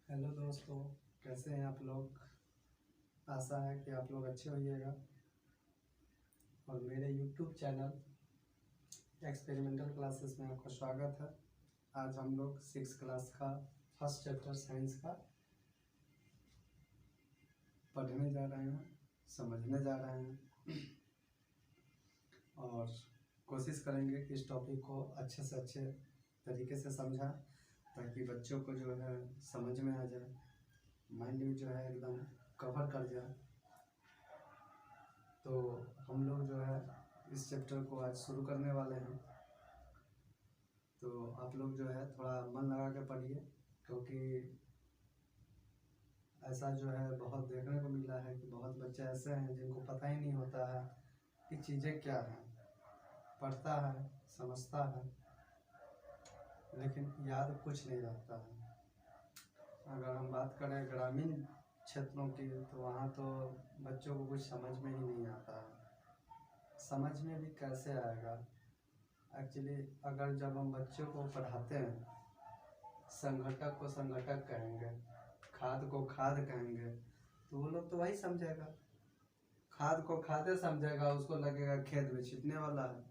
Hello दोस्तों, कैसे हैं आप लोग। आशा है कि आप लोग अच्छे होइएगा। और मेरे यूट्यूब चैनल एक्सपेरिमेंटल क्लासेस में आपका स्वागत है। आज हम लोग 6 क्लास का फर्स्ट चैप्टर साइंस का पढ़ने जा रहे हैं, समझने जा रहे हैं और कोशिश करेंगे कि इस टॉपिक को अच्छे से अच्छे तरीके से समझा, ताकि बच्चों को जो है समझ में आ जाए, माइंड में जो है एकदम कवर कर जाए। तो हम लोग जो है इस चैप्टर को आज शुरू करने वाले हैं। तो आप लोग जो है थोड़ा मन लगा के पढ़िए, क्योंकि ऐसा जो है बहुत देखने को मिला है कि बहुत बच्चे ऐसे हैं जिनको पता ही नहीं होता है कि चीज़ें क्या हैं। पढ़ता है, समझता है, लेकिन याद कुछ नहीं रहता है। अगर हम बात करें ग्रामीण क्षेत्रों की, तो वहाँ तो बच्चों को कुछ समझ में ही नहीं आता है। समझ में भी कैसे आएगा। एक्चुअली अगर जब हम बच्चों को पढ़ाते हैं, संघटक को संघटक कहेंगे, खाद को खाद कहेंगे, तो वो लोग तो वही समझेगा। खाद को खादे समझेगा, उसको लगेगा खेत में छींटने वाला है।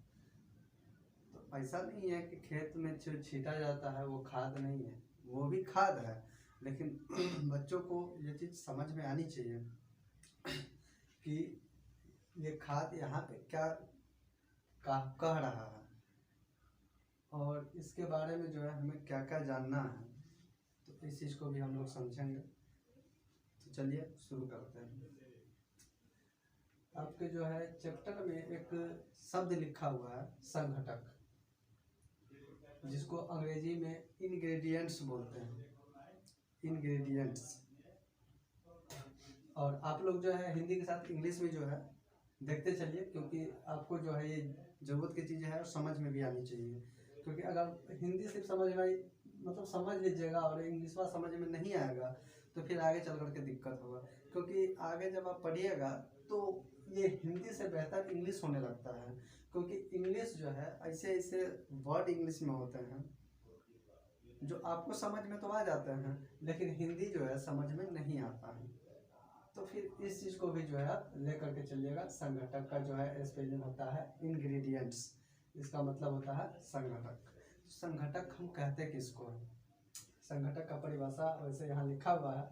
तो ऐसा नहीं है कि खेत में जो छीटा जाता है वो खाद नहीं है, वो भी खाद है। लेकिन बच्चों को ये चीज़ समझ में आनी चाहिए कि ये खाद यहाँ पे क्या कह रहा है और इसके बारे में जो है हमें क्या क्या जानना है। तो इस चीज़ को भी हम लोग समझेंगे। तो चलिए शुरू करते हैं। आपके जो है चैप्टर में एक शब्द लिखा हुआ है संघटक, जिसको अंग्रेजी में इंग्रेडिएंट्स बोलते हैं, इंग्रेडिएंट्स। और आप लोग जो है हिंदी के साथ इंग्लिश में जो है देखते चलिए, क्योंकि आपको जो है ये ज़रूरत की चीज़ है और समझ में भी आनी चाहिए। क्योंकि अगर हिंदी सिर्फ समझ में मतलब समझ लीजिएगा और इंग्लिश में समझ में नहीं आएगा, तो फिर आगे चल कर के दिक्कत होगा। क्योंकि आगे जब आप पढ़िएगा तो ये हिंदी से बेहतर इंग्लिश होने लगता है। क्योंकि इंग्लिश जो है ऐसे ऐसे वर्ड इंग्लिश में होते हैं जो आपको समझ में तो आ जाते हैं, लेकिन हिंदी जो है समझ में नहीं आता है। तो फिर इस चीज़ को भी जो है आप लेकर के चलिएगा। संघटक का जो है स्पेलिंग होता है इंग्रेडिएंट्स, इसका मतलब होता है संघटक। संघटक हम कहते किसको हैं? संघटक का परिभाषा वैसे यहाँ लिखा हुआ है,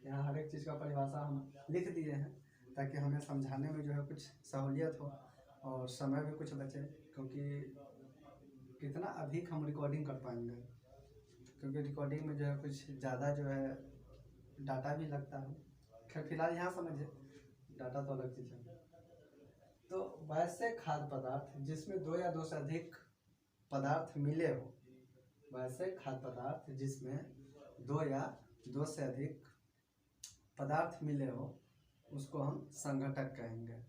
यहाँ हर एक चीज़ का परिभाषा हम लिख दिए हैं, ताकि हमें समझाने में जो है कुछ सहूलियत हो और समय भी कुछ बचे। क्योंकि कितना अधिक हम रिकॉर्डिंग कर पाएंगे, क्योंकि रिकॉर्डिंग में जो है कुछ ज़्यादा जो है डाटा भी लगता है। खैर फिलहाल यहाँ समझिए, डाटा तो अलग चीज़ है। तो वैसे खाद्य पदार्थ जिसमें दो या दो से अधिक पदार्थ मिले हो, वैसे खाद्य पदार्थ जिसमें दो या दो से अधिक पदार्थ मिले हो, उसको हम संघटक कहेंगे।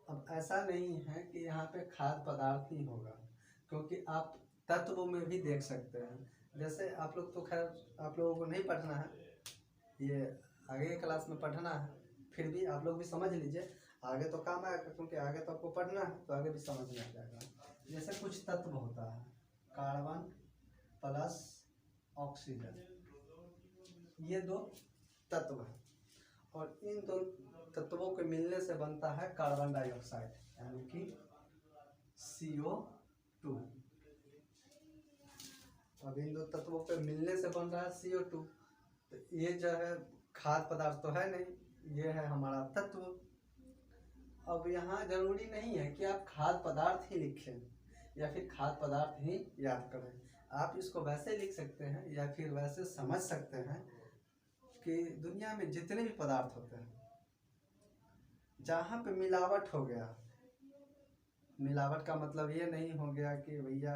अब ऐसा नहीं है कि यहाँ पे खाद्य पदार्थ ही होगा, क्योंकि आप तत्वों में भी देख सकते हैं। जैसे आप लोग तो खैर आप लोगों को नहीं पढ़ना है, ये आगे के क्लास में पढ़ना है, फिर भी आप लोग भी समझ लीजिए, आगे तो काम आएगा। क्योंकि आगे तो आपको पढ़ना है, तो आगे भी समझ में आ जाएगा। जैसे कुछ तत्व होता है, कार्बन प्लस ऑक्सीजन, ये दो तत्व है, और इन दो तत्वों के मिलने से बनता है कार्बन डाइऑक्साइड, यानी कि CO2। अब इन दो तत्वों के मिलने से बन रहा है CO2। तो ये जो है खाद्य पदार्थ तो है नहीं, ये है हमारा तत्व। अब यहाँ जरूरी नहीं है कि आप खाद्य पदार्थ ही लिखें या फिर खाद्य पदार्थ ही याद करें। आप इसको वैसे लिख सकते हैं या फिर वैसे समझ सकते हैं कि दुनिया में जितने भी पदार्थ होते हैं, जहाँ पे मिलावट हो गया, मिलावट का मतलब ये नहीं हो गया कि भैया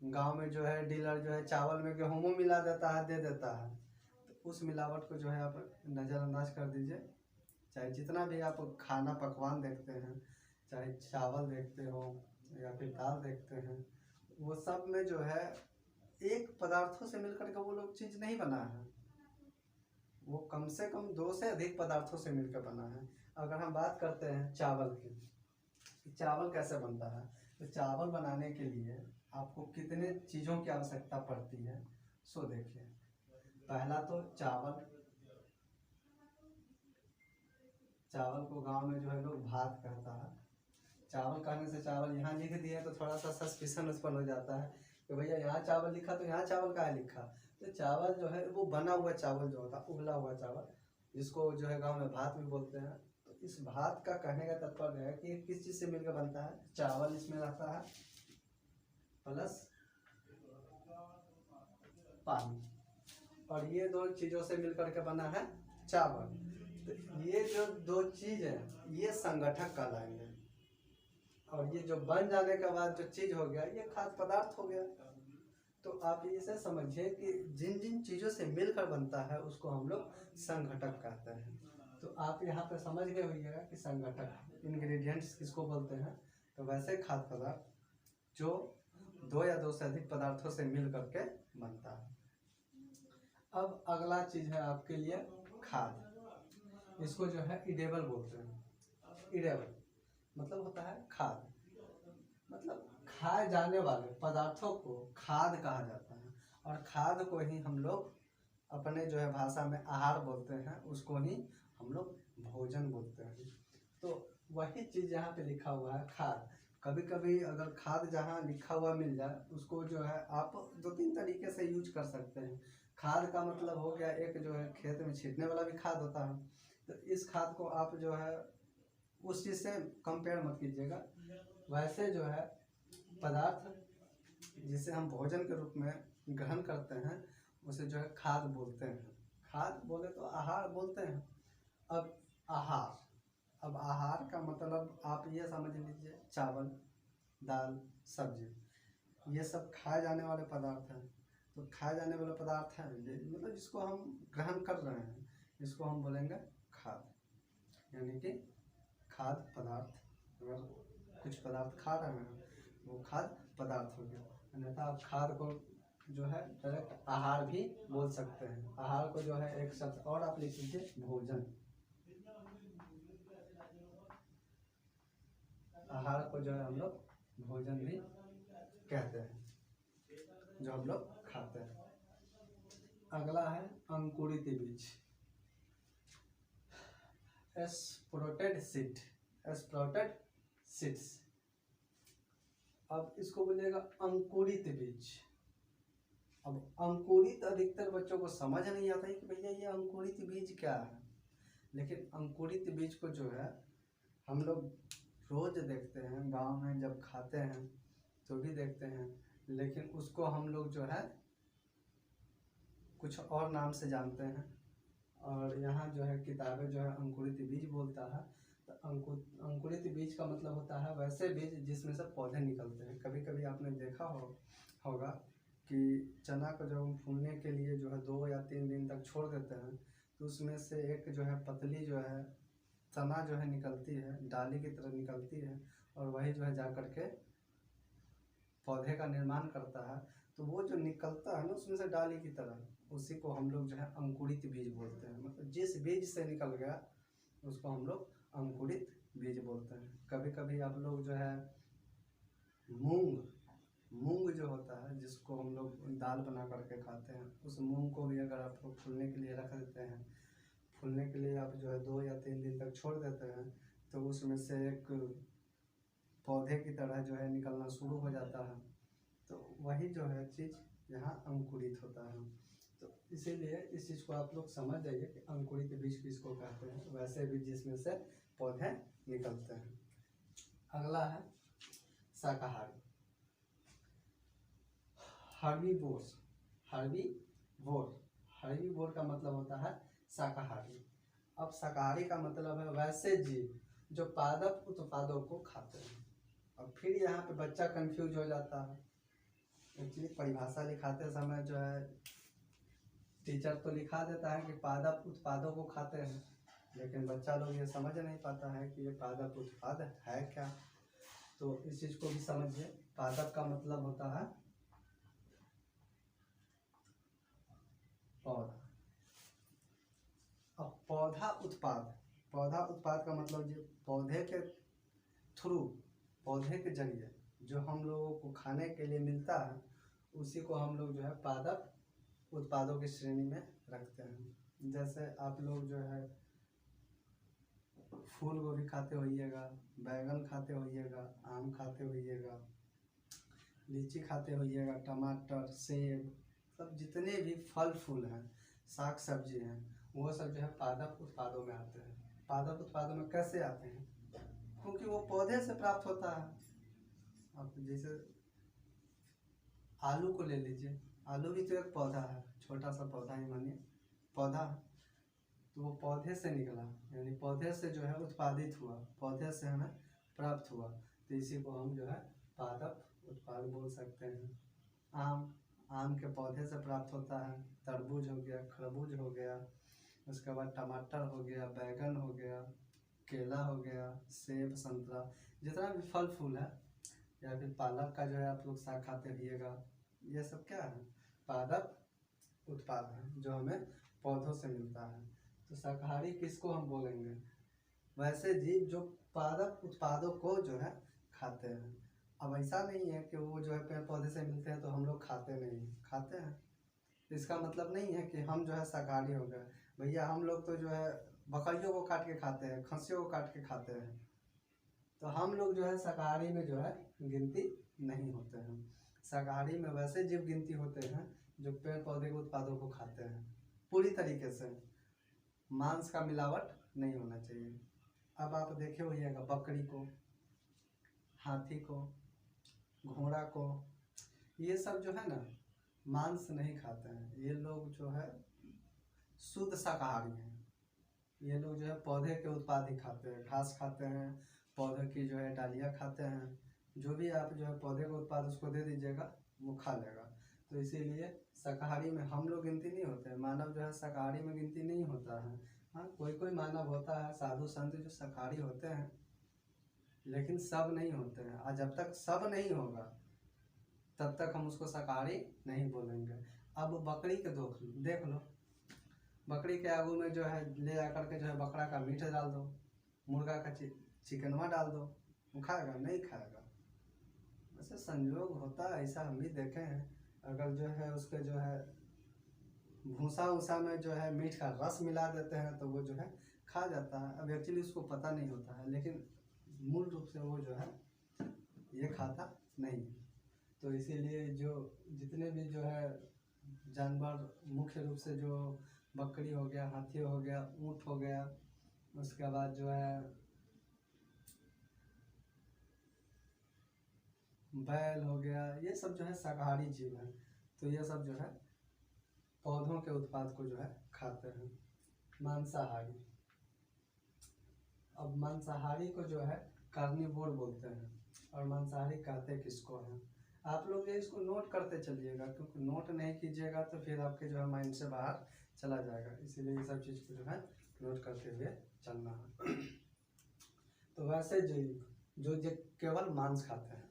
गांव में जो है डीलर जो है चावल में गेहूं मिला देता है, दे देता है, तो उस मिलावट को जो है आप नज़रअंदाज कर दीजिए। चाहे जितना भी आप खाना पकवान देखते हैं, चाहे चावल देखते हो या फिर दाल देखते हैं, वो सब में जो है एक पदार्थों से मिलकर के वो लोग चीज़ नहीं बना है, वो कम से कम दो से अधिक पदार्थों से मिलकर बना है। अगर हम बात करते हैं चावल की, चावल कैसे बनता है, तो चावल बनाने के लिए आपको कितने चीज़ों की आवश्यकता पड़ती है, सो देखिए। पहला तो चावल, चावल को गांव में जो है लोग भात कहता है। चावल कहने से चावल यहाँ लिख दिया तो थोड़ा सा सस्पिशन उत्पन्न हो जाता है कि भैया यहाँ चावल लिखा तो यहाँ चावल का है लिखा। तो चावल जो है वो बना हुआ चावल जो होता है, उबला हुआ चावल, जिसको जो है गांव में भात भी बोलते हैं। तो इस भात का कहने का तात्पर्य है कि ये किस चीज़ से मिलकर बनता है, चावल इसमें रहता है प्लस पानी, और ये दो चीज़ों से मिलकर के बना है चावल। तो ये जो दो चीज़ है ये संगठक कहलाएंगे, और ये जो बन जाने के बाद जो चीज़ हो गया ये खाद्य पदार्थ हो गया। तो आप इसे समझिए कि जिन जिन चीज़ों से मिलकर बनता है उसको हम लोग संघटक कहते हैं। तो आप यहाँ पे समझ गए होइएगा कि संघटक इंग्रेडिएंट्स किसको बोलते हैं। तो वैसे खाद्य पदार्थ जो दो या दो से अधिक पदार्थों से मिल करके बनता है। अब अगला चीज़ है आपके लिए खाद। इसको जो है इडेबल बोलते हैं। इडेबल मतलब होता है खाद, मतलब खाए जाने वाले पदार्थों को खाद कहा जाता है, और खाद को ही हम लोग अपने जो है भाषा में आहार बोलते हैं, उसको ही हम लोग भोजन बोलते हैं। तो वही चीज़ यहाँ पे लिखा हुआ है खाद। कभी कभी अगर खाद जहाँ लिखा हुआ मिल जाए उसको जो है आप दो तीन तरीके से यूज कर सकते हैं। खाद का मतलब हो गया एक जो है खेत में छींटने वाला भी खाद होता है। तो इस खाद को आप जो है उस चीज़ से कंपेयर मत कीजिएगा। वैसे जो है पदार्थ जिसे हम भोजन के रूप में ग्रहण करते हैं उसे जो है खाद बोलते हैं। खाद बोले तो आहार बोलते हैं। अब आहार, अब आहार का मतलब आप ये समझ लीजिए चावल, दाल, सब्जी, ये सब खाए जाने वाले पदार्थ हैं। तो खाए जाने वाले पदार्थ हैं मतलब जिसको हम ग्रहण कर रहे हैं, इसको हम बोलेंगे खाद। यानी कि खाद्य पदार्थ, अगर कुछ पदार्थ खा रहे हैं वो खाद्य पदार्थ हो गया। अन्यथा आप खाद को जो है डायरेक्ट आहार भी बोल सकते हैं। आहार को जो है एक शब्द और आप लिख लीजिए भोजन। आहार को जो है हम लोग भोजन भी कहते हैं, जो हम लोग खाते हैं। अगला है अंकुरित बीज, स्प्रोटेड सीड, स्प्रोटेड सीड्स। अब इसको बोलिएगा अंकुरित बीज। अब अंकुरित अधिकतर बच्चों को समझ नहीं आता है कि भैया ये अंकुरित बीज क्या है। लेकिन अंकुरित बीज को जो है हम लोग रोज देखते हैं, गांव में जब खाते हैं तो भी देखते हैं, लेकिन उसको हम लोग जो है कुछ और नाम से जानते हैं। और यहाँ जो है किताबें जो है अंकुरित बीज बोलता है। तो अंकुरित बीज का मतलब होता है वैसे बीज जिसमें से पौधे निकलते हैं। कभी कभी आपने देखा होगा कि चना को जब हम फूलने के लिए जो है 2 या 3 दिन तक छोड़ देते हैं तो उसमें से एक जो है पतली जो है तना जो है निकलती है, डाली की तरह निकलती है, और वही जो है जा करके पौधे का निर्माण करता है। तो वो जो निकलता है ना उसमें से डाली की तरह, उसी को हम लोग जो है अंकुरित बीज बोलते हैं। मतलब जिस बीज से निकल गया उसको हम लोग अंकुरित बीज बोलते हैं। कभी कभी आप लोग जो है मूंग जो होता है जिसको हम लोग दाल बना करके खाते हैं, उस मूंग को भी अगर आप लोग फूलने के लिए रख देते हैं, फूलने के लिए आप जो है 2 या 3 दिन तक छोड़ देते हैं तो उसमें से एक पौधे की तरह जो है निकलना शुरू हो जाता है। तो वही जो है चीज़ यहाँ अंकुरित होता है। तो इसीलिए इस चीज़ को आप लोग समझ जाइए कि अंकुरित बीज किसको कहते हैं, वैसे बीज जिसमें से पौधे निकलते हैं। अगला है शाकाहारी, हर्बीवोर्स। हर्बीवोर का मतलब होता है शाकाहारी। अब शाकाहारी का मतलब है वैसे जीव जो पादप उत्पादों को खाते हैं। अब फिर यहाँ पे बच्चा कंफ्यूज हो जाता है। एक्चुअली परिभाषा लिखाते समय जो है टीचर तो लिखा देता है कि पादप उत्पादों को खाते हैं, लेकिन बच्चा लोग ये समझ नहीं पाता है कि ये पादप उत्पाद है क्या। तो इस चीज़ को भी समझिए। पादप का मतलब होता है पौधा। अब पौधा उत्पाद का मतलब जो पौधे के थ्रू, पौधे के जरिए जो हम लोगों को खाने के लिए मिलता है उसी को हम लोग जो है पादप उत्पादों की श्रेणी में रखते हैं। जैसे आप लोग जो है फूल गोभी खाते होइएगा, बैगन खाते होइएगा, आम खाते होइएगा, लीची खाते होइएगा, टमाटर, सेब, सब जितने भी फल फूल हैं, साग सब्जी हैं, वो सब जो है पादप उत्पादों में आते हैं। पादप उत्पादों में कैसे आते हैं? क्योंकि वो पौधे से प्राप्त होता है। अब जैसे आलू को ले लीजिए, आलू भी तो एक पौधा है, छोटा सा पौधा ही मानिए पौधा है। तो वो पौधे से निकला, यानी पौधे से जो है उत्पादित हुआ, पौधे से हमें प्राप्त हुआ, तो इसी को हम जो है पादप उत्पाद बोल सकते हैं। आम के पौधे से प्राप्त होता है, तरबूज हो गया, खरबूज हो गया, उसके बाद टमाटर हो गया, बैगन हो गया, केला हो गया, सेब, संतरा, जितना भी फल फूल है, या फिर पालक का जो है आप लोग साग खाते रहिएगा, ये सब क्या है? पादप उत्पाद है जो हमें पौधों से मिलता है। तो शाकाहारी किसको हम बोलेंगे? वैसे जीव जो पादप उत्पादों को जो है खाते हैं। अब ऐसा नहीं है कि वो जो है पेड़ पौधे से मिलते हैं तो हम लोग खाते नहीं, खाते हैं। इसका मतलब नहीं है कि हम जो है शाकाहारी हो गए। भैया हम लोग तो जो है बकरियों को काट के खाते हैं, खस्सियों को काट के खाते हैं, तो हम लोग जो है शाकाहारी में जो है गिनती नहीं होते हैं। शाकाहारी में वैसे जीव गिनती होते हैं जो पेड़ पौधे के उत्पादों को खाते हैं पूरी तरीके से, मांस का मिलावट नहीं होना चाहिए। अब आप देखे होइएगा बकरी को, हाथी को, घोड़ा को, ये सब जो है ना मांस नहीं खाते हैं। ये लोग जो है शुद्ध शाकाहारी हैं। ये लोग जो है पौधे के उत्पाद ही खाते हैं, घास खाते हैं, पौधे की जो है डालियाँ खाते हैं। जो भी आप जो है पौधे का उत्पाद उसको दे दीजिएगा वो खा लेगा। तो इसीलिए शाकाहारी में हम लोग गिनती नहीं होते हैं। मानव जो है शाकाहारी में गिनती नहीं होता है। हाँ, कोई कोई मानव होता है, साधु संत जो शाकाहारी होते हैं, लेकिन सब नहीं होते हैं। और जब तक सब नहीं होगा तब तक हम उसको शाकाहारी नहीं बोलेंगे। अब बकरी के देख लो, बकरी के आगू में जो है ले जाकर के जो है बकरा का मीट डाल दो, मुर्गा का चिकनवा डाल दो, वो खाएगा? नहीं खाएगा। वैसे संयोग होता है, ऐसा हम भी देखे हैं। अगर जो है उसके जो है भूसा उसा में जो है मीट का रस मिला देते हैं तो वो जो है खा जाता है। अब एक्चुअली उसको पता नहीं होता है, लेकिन मूल रूप से वो जो है ये खाता नहीं। तो इसीलिए जो जितने भी जो है जानवर, मुख्य रूप से जो बकरी हो गया, हाथी हो गया, ऊँट हो गया, उसके बाद जो है बैल हो गया, ये सब जो है शाकाहारी जीव है। तो ये सब जो है पौधों के उत्पाद को जो है खाते हैं। मांसाहारी, अब मांसाहारी को जो है कार्निवोर बोलते हैं। और मांसाहारी कहते किसको हैं? आप लोग ये इसको नोट करते चलिएगा, क्योंकि नोट नहीं कीजिएगा तो फिर आपके जो है माइंड से बाहर चला जाएगा। इसीलिए ये सब चीज़ को जो है नोट करते हुए चलना है। तो वैसे जीव जो केवल मांस खाते हैं,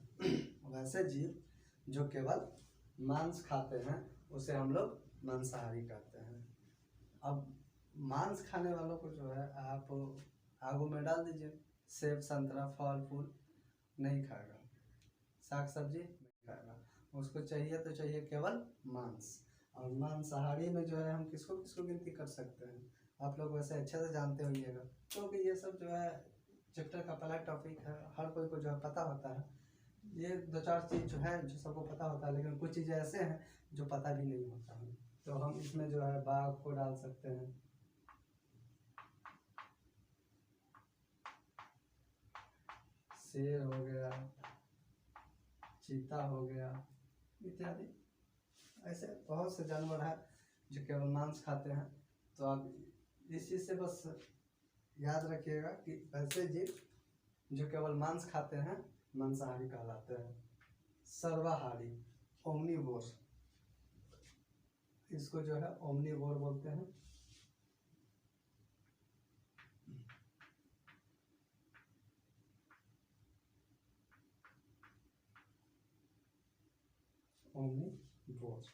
वैसे जीव जो केवल मांस खाते हैं उसे हम लोग मांसाहारी कहते हैं। अब मांस खाने वालों को जो है आप आगू में डाल दीजिए, सेब, संतरा, फल फूल नहीं खाएगा, साग सब्जी नहीं खाएगा, उसको चाहिए तो चाहिए केवल मांस। और मांसाहारी में जो है हम किसको किसको गिनती कर सकते हैं? आप लोग वैसे अच्छे से जानते होइएगा, क्योंकि ये सब जो है चैप्टर का पहला टॉपिक है, हर कोई को जो है पता होता है। ये दो चार चीज़ जो है जो सबको पता होता है, लेकिन कुछ चीज़ें ऐसे हैं जो पता भी नहीं होता है। तो हम इसमें जो है बाघ को डाल सकते हैं, शेर हो गया, चीता हो गया, इत्यादि। ऐसे बहुत से जानवर हैं जो केवल मांस खाते हैं। तो आप इस चीज़ से बस याद रखिएगा कि ऐसे जीव जो केवल मांस खाते हैं मांसाहारी कहलाते हैं। सर्वाहारी, ओमनीवोर, इसको जो है ओमनीवोर बोलते हैं। ओमनीवोर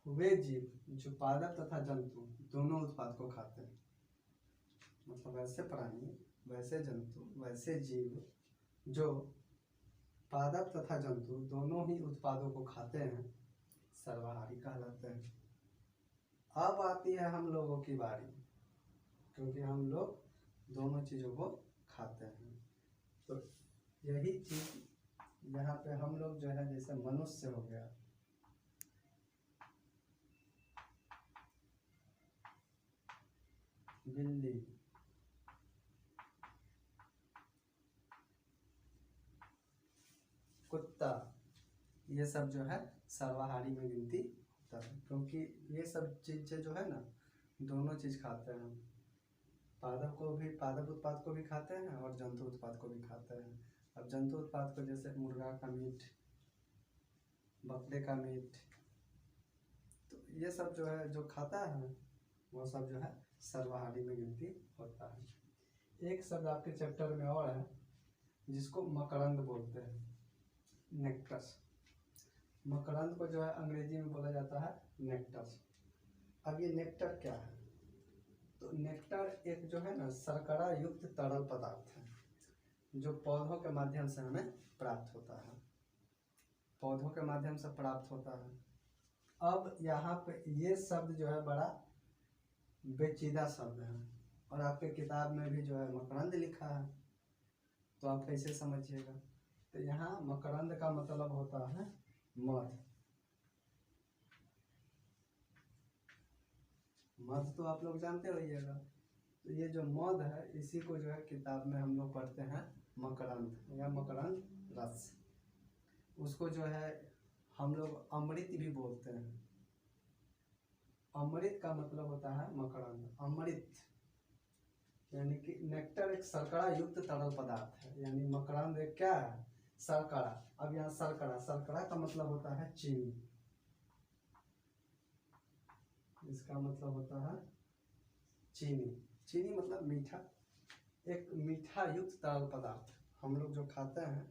वे जीव जो पादप तथा जंतु दोनों उत्पाद को खाते हैं। मतलब वैसे प्राणी, वैसे जंतु, वैसे जीव जो पादप तथा जंतु दोनों ही उत्पादों को खाते हैं, सर्वाहारी कहलाते हैं। अब आती है हम लोगों की बारी, क्योंकि हम लोग दोनों चीज़ों को खाते हैं। तो यही चीज़ यहाँ पे हम लोग जो है, जैसे मनुष्य हो गया, बिल्ली, कुत्ता, ये सब जो है सर्वाहारी में गिनती होता है, क्योंकि ये सब चीज़ें जो है ना, दोनों चीज़ खाते हैं। पादप उत्पाद को भी खाते हैं और जंतु उत्पाद को भी खाते हैं। अब जंतु उत्पाद को जैसे मुर्गा का मीट, बकरे का मीट, तो ये सब जो है जो खाता है वो सब जो है सर्वाहारी में गिनती होता है। एक शब्द आपके चैप्टर में और है जिसको मकरंद बोलते हैं, नेक्टर। मकरंद को जो है अंग्रेजी में बोला जाता है नेक्टर। अब ये नेक्टर क्या है? तो नेक्टर एक जो है ना शर्करा युक्त तरल पदार्थ है, जो पौधों के माध्यम से हमें प्राप्त होता है, पौधों के माध्यम से प्राप्त होता है। अब यहाँ पे ये शब्द जो है बड़ा पेचीदा शब्द है, और आपके किताब में भी जो है मकरंद लिखा है, तो आप कैसे समझिएगा? तो यहाँ मकरंद का मतलब होता है मध। मध तो आप लोग जानते होइएगा। तो ये जो मध है, इसी को जो है किताब में हम लोग पढ़ते हैं मकरंद या मकरंद रस। उसको जो है हम लोग अमृत भी बोलते हैं। अमृत का मतलब होता है मकरंद। अमृत यानी कि नेक्टर एक शर्करा युक्त तरल पदार्थ है, यानी मकरंद एक क्या है? शर्करा। अब यहाँ शर्करा का मतलब होता है चीनी। इसका मतलब होता है चीनी। चीनी मतलब मीठा, एक मीठा युक्त तरल पदार्थ हम लोग जो खाते हैं।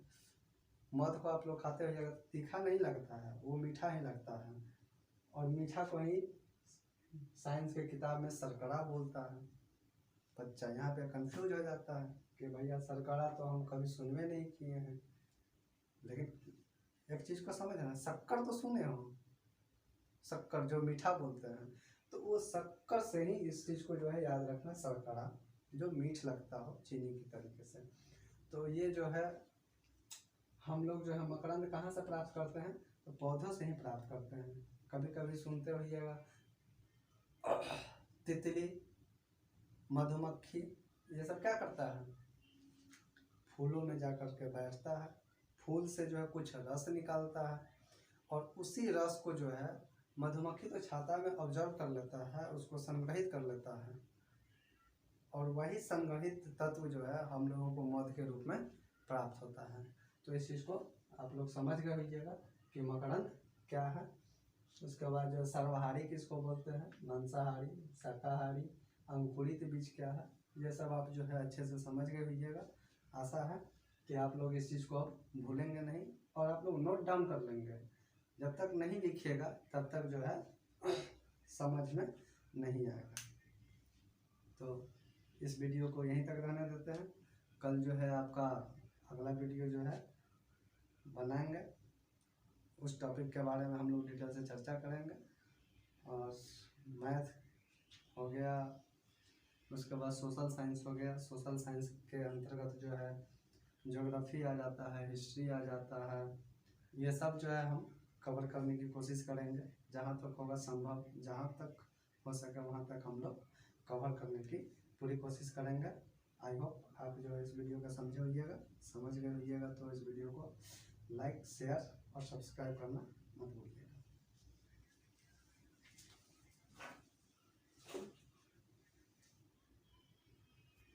मध को आप लोग खाते हो, तीखा नहीं लगता है, वो मीठा ही लगता है, और मीठा को ही साइंस के किताब में शर्करा बोलता है। बच्चा यहाँ पे कंफ्यूज हो जाता है कि भैया शर्करा तो हम कभी सुनवे नहीं किए हैं, लेकिन एक चीज़ को समझना, शक्कर तो सुने हो, शक्कर जो मीठा बोलते हैं, तो वो शक्कर से ही इस चीज़ को जो है याद रखना, शर्करा जो मीठ लगता हो चीनी की तरीके से। तो ये जो है हम लोग जो है मकरंद कहाँ से प्राप्त करते हैं? तो पौधों से ही प्राप्त करते हैं। कभी कभी सुनते होइएगा तितली, मधुमक्खी, ये सब क्या करता है? फूलों में जा कर के बैठता है, फूल से जो है कुछ रस निकालता है, और उसी रस को जो है मधुमक्खी तो छाता में ऑब्जर्व कर लेता है, उसको संग्रहित कर लेता है, और वही संग्रहित तत्व जो है हम लोगों को मध के रूप में प्राप्त होता है। तो इस चीज़ को आप लोग समझ गए होइएगा कि मकरंद क्या है। उसके बाद जो सर्वाहारी किसको बोलते हैं, मांसाहारी, शाकाहारी, अंकुरित बीज क्या है, ये सब आप जो है अच्छे से समझ गए होइएगा। आशा है कि आप लोग इस चीज़ को अब भूलेंगे नहीं, और आप लोग नोट डाउन कर लेंगे। जब तक नहीं लिखिएगा तब तक जो है समझ में नहीं आएगा। तो इस वीडियो को यहीं तक रहने देते हैं। कल जो है आपका अगला वीडियो जो है बनाएंगे, उस टॉपिक के बारे में हम लोग डिटेल से चर्चा करेंगे। और मैथ हो गया, उसके बाद सोशल साइंस हो गया। सोशल साइंस के अंतर्गत जो है ज्योग्राफी आ जाता है, हिस्ट्री आ जाता है, ये सब जो है हम कवर करने की कोशिश करेंगे, जहाँ तक होगा संभव, जहाँ तक हो सके वहाँ तक हम लोग कवर करने की पूरी कोशिश करेंगे। आई होप आप जो है इस वीडियो को समझ गए होइएगा। तो इस वीडियो को लाइक, शेयर और सब्सक्राइब करना मत भूलिएगा।